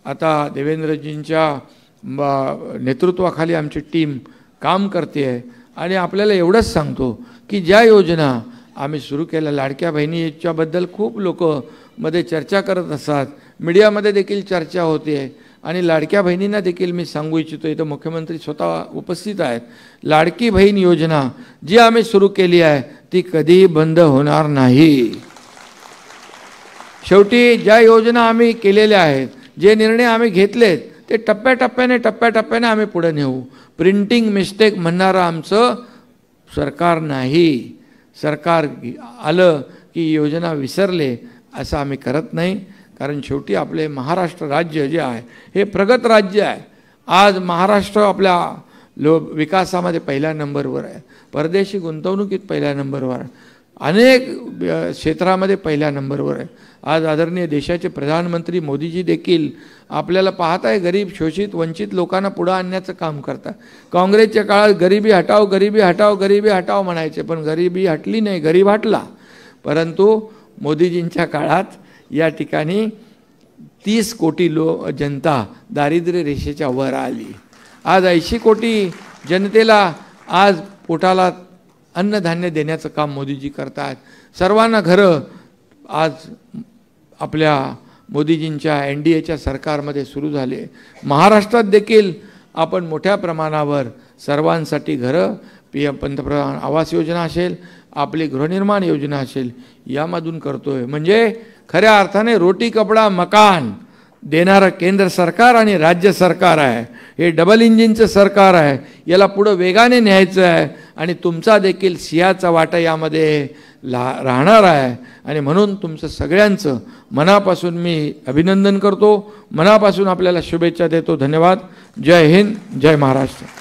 आता देवेंद्रजींच्या नेतृत्वाखाली आमची टीम काम करते आहे आणि आपल्याला एवढंच सांगतो की ज्या योजना आम्ही सुरू केल्या, लाडक्या बहिणीच्याबद्दल खूप लोक मध्ये चर्चा करत असतात, मीडियामध्ये देखील चर्चा होते आणि लाडक्या बहिणींना देखील मी सांगू इच्छितो, इथं मुख्यमंत्री स्वतः उपस्थित आहेत, लाडकी बहीण योजना जी आम्ही सुरू केली आहे ती कधीही बंद होणार नाही। शेवटी ज्या योजना आम्ही केलेल्या आहेत, जे निर्णय आम्ही घेतलेत ते टप्प्याटप्प्याने आम्ही पुढे नेऊ। प्रिंटिंग मिस्टेक म्हणणारं आमचं सरकार नाही। सरकार आलं की योजना विसरले असं आम्ही करत नाही, कारण शेवटी आपले महाराष्ट्र राज्य जे आहे हे प्रगत राज्य आहे। आज महाराष्ट्र आपल्या विकासामध्ये पहिल्या नंबरवर आहे, परदेशी गुंतवणुकीत पहिल्या नंबरवर आहे, अनेक क्षेत्रामध्ये पहिल्या नंबरवर आहे। आज आदरणीय देशाचे प्रधानमंत्री मोदीजी देखील आपल्याला पाहत आहे, गरीब शोषित वंचित लोकांना पुढे आणण्याचं काम करतात। काँग्रेसच्या काळात गरिबी हटाव गरिबी हटाव गरिबी हटाव म्हणायचे, पण गरिबी हटली नाही, गरीब हटला। परंतु मोदीजींच्या काळात या ठिकाणी 30 कोटी जनता दारिद्र्य रेषेच्या वर आली। आज 80 कोटी जनतेला आज पोटाला अन्नधान्य देण्याचं काम मोदीजी करतात। सर्वांना घरं आज आपल्या मोदीजींच्या NDAच्या सरकारमध्ये सुरू झाले। महाराष्ट्रात देखील आपण मोठ्या प्रमाणावर सर्वांसाठी घरं, PM पंतप्रधान आवास योजना असेल, आपली गृहनिर्माण योजना असेल, यामधून करतोय। म्हणजे खऱ्या अर्थाने रोटी कपडा मकान देणारं केंद्र सरकार आणि राज्य सरकार आहे। हे डबल इंजिनचं सरकार आहे, याला पुढे वेगाने न्यायचं आहे आणि तुमचा देखील सिंहाचा वाटा यामध्ये राहणार आहे। आणि म्हणून तुमचं सगळ्यांचं मनापासून मी अभिनंदन करतो, मनापासून आपल्याला शुभेच्छा देतो। धन्यवाद। जय हिंद, जय महाराष्ट्र।